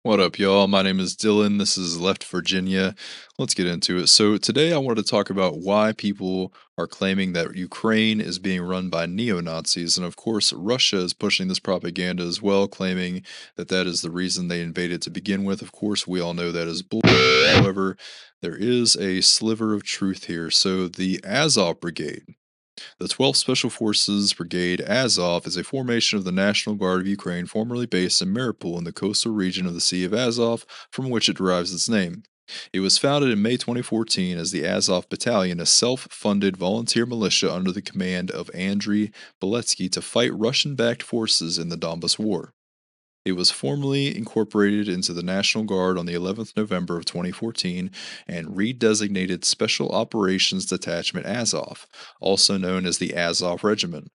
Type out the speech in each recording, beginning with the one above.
What up, y'all? My name is Dylan. This is Left Virginia. Let's get into it. So, today I wanted to talk about why people are claiming that Ukraine is being run by neo Nazis. And of course, Russia is pushing this propaganda as well, claiming that that is the reason they invaded to begin with. Of course, we all know that is bull. However, there is a sliver of truth here. So, the Azov Brigade. The 12th Special Forces Brigade Azov is a formation of the National Guard of Ukraine formerly based in Mariupol in the coastal region of the Sea of Azov, from which it derives its name. It was founded in May 2014 as the Azov Battalion, a self funded volunteer militia under the command of Andriy Beletsky to fight Russian backed forces in the Donbas War. It was formally incorporated into the National Guard on the 11th November of 2014 and redesignated Special Operations Detachment Azov, also known as the Azov Regiment.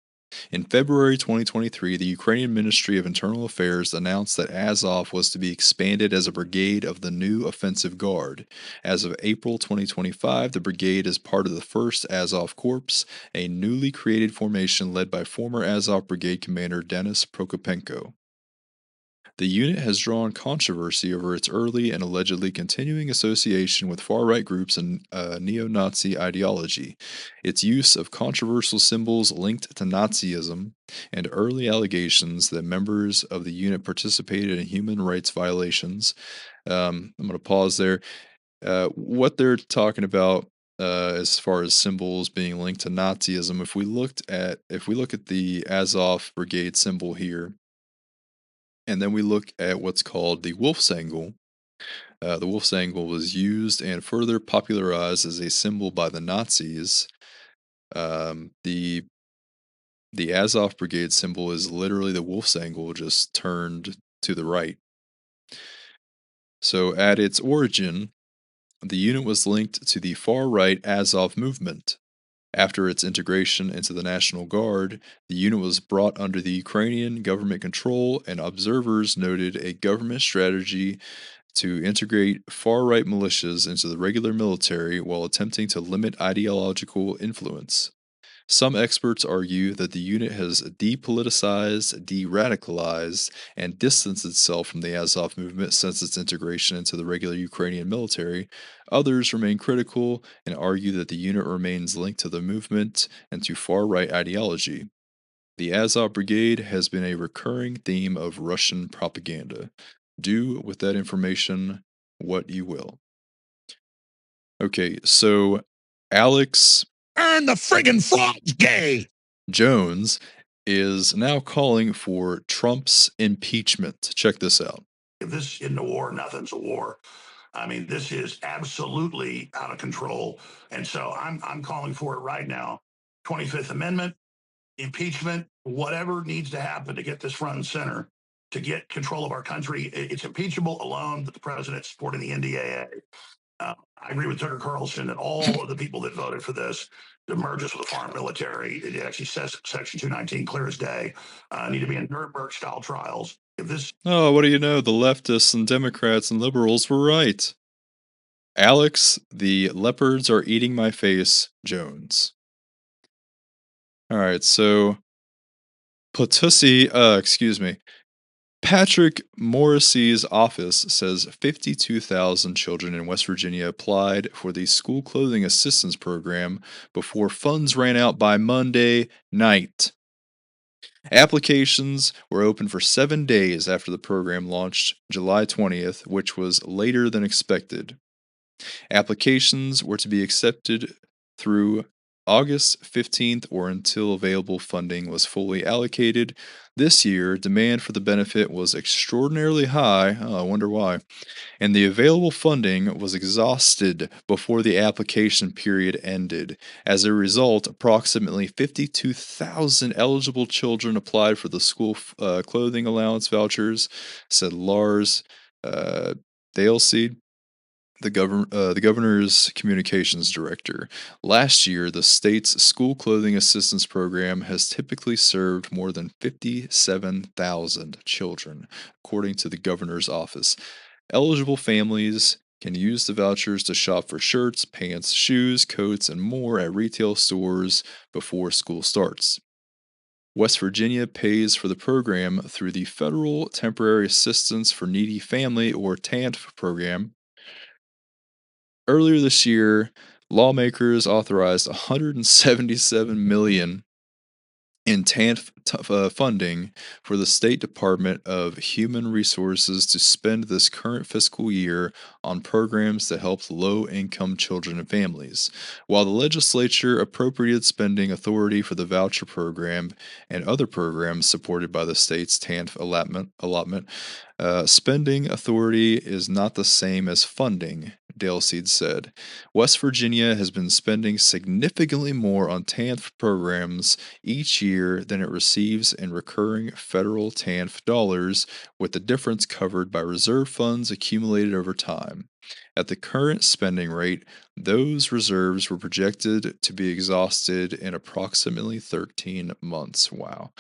In February 2023, the Ukrainian Ministry of Internal Affairs announced that Azov was to be expanded as a brigade of the new Offensive Guard. As of April 2025, the brigade is part of the 1st Azov Corps, a newly created formation led by former Azov Brigade Commander Denis Prokopenko. The unit has drawn controversy over its early and allegedly continuing association with far right groups and neo Nazi ideology, its use of controversial symbols linked to Nazism, and early allegations that members of the unit participated in human rights violations. I'm going to pause there. What they're talking about as far as symbols being linked to Nazism, if we look at the Azov Brigade symbol here, and then we look at what's called the Wolf's Angle. The Wolf's Angle was used and further popularized as a symbol by the Nazis. The Azov Brigade symbol is literally the Wolf's Angle, just turned to the right. So, at its origin, the unit was linked to the far right Azov movement. After its integration into the National Guard, the unit was brought under the Ukrainian government control, and observers noted a government strategy to integrate far right militias into the regular military while attempting to limit ideological influence. Some experts argue that the unit has depoliticized, de radicalized, and distanced itself from the Azov movement since its integration into the regular Ukrainian military. Others remain critical and argue that the unit remains linked to the movement and to far right ideology. The Azov Brigade has been a recurring theme of Russian propaganda. Do with that information what you will. Okay, so Alex And the friggin' frog's gay. Jones is now calling for Trump's impeachment. Check this out. If this isn't a war, nothing's a war. I mean, this is absolutely out of control. And so I'm calling for it right now. 25th Amendment, impeachment, whatever needs to happen to get this front and center, to get control of our country. It's impeachable alone that the president supporting the NDAA. I agree with Tucker Carlson that all of the people that voted for this to merge us with the foreign military, it actually says Section 219 clear as day, need to be in Nuremberg style trials. If this Oh, what do you know? The leftists and Democrats and liberals were right. Alex, the leopards are eating my face, Jones. Alright, so Patussy, excuse me. Patrick Morrisey's office says 52,000 children in West Virginia applied for the school clothing assistance program before funds ran out by Monday night. Applications were open for 7 days after the program launched July 20th, which was later than expected. Applications were to be accepted through August 15th or until available funding was fully allocated. This year, demand for the benefit was extraordinarily high. Oh, I wonder why. And the available funding was exhausted before the application period ended. As a result, approximately 52,000 eligible children applied for the school clothing allowance vouchers, said Lars Daleseed, the governor's communications director. Last year, the state's school clothing assistance program has typically served more than 57,000 children, according to the governor's office. Eligible families can use the vouchers to shop for shirts, pants, shoes, coats, and more at retail stores before school starts. West Virginia pays for the program through the Federal Temporary Assistance for Needy Family or TANF program. Earlier this year, lawmakers authorized 177 million in funding for the State Department of Human Resources to spend this current fiscal year on programs that help low income children and families. While the legislature appropriated spending authority for the voucher program and other programs supported by the state's allotment, spending authority is not the same as funding, Dale Seed said. West Virginia has been spending significantly more on TANF programs each year than it receives in recurring federal TANF dollars, with the difference covered by reserve funds accumulated over time. At the current spending rate, those reserves were projected to be exhausted in approximately 13 months. Wow.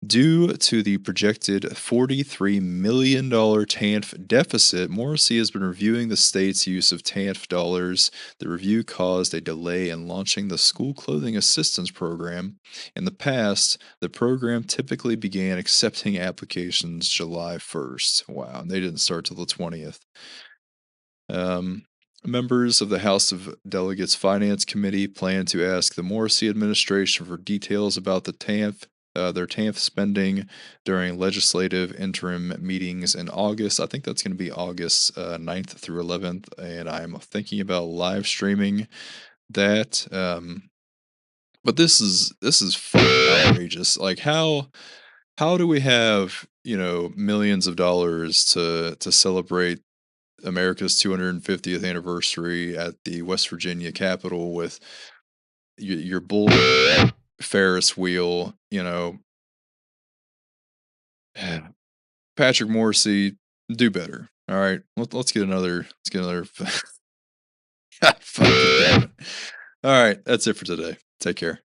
Due to the projected $43 million TANF deficit, Morrisey has been reviewing the state's use of TANF dollars. The review caused a delay in launching the school clothing assistance program. In the past, the program typically began accepting applications July 1st. Wow, and they didn't start till the 20th. Um, Members of the House of Delegates Finance Committee plan to ask the Morrisey administration for details about their TANF spending during legislative interim meetings in August. I think that's going to be August 9th through 11th, and I'm thinking about live streaming that. But this is fucking outrageous. Like how do we have millions of dollars to celebrate America's 250th anniversary at the West Virginia Capitol with your bull Ferris wheel, Patrick Morrisey, do better. All right, let's get another. Let's get another. Fucking damn it. All right, that's it for today. Take care.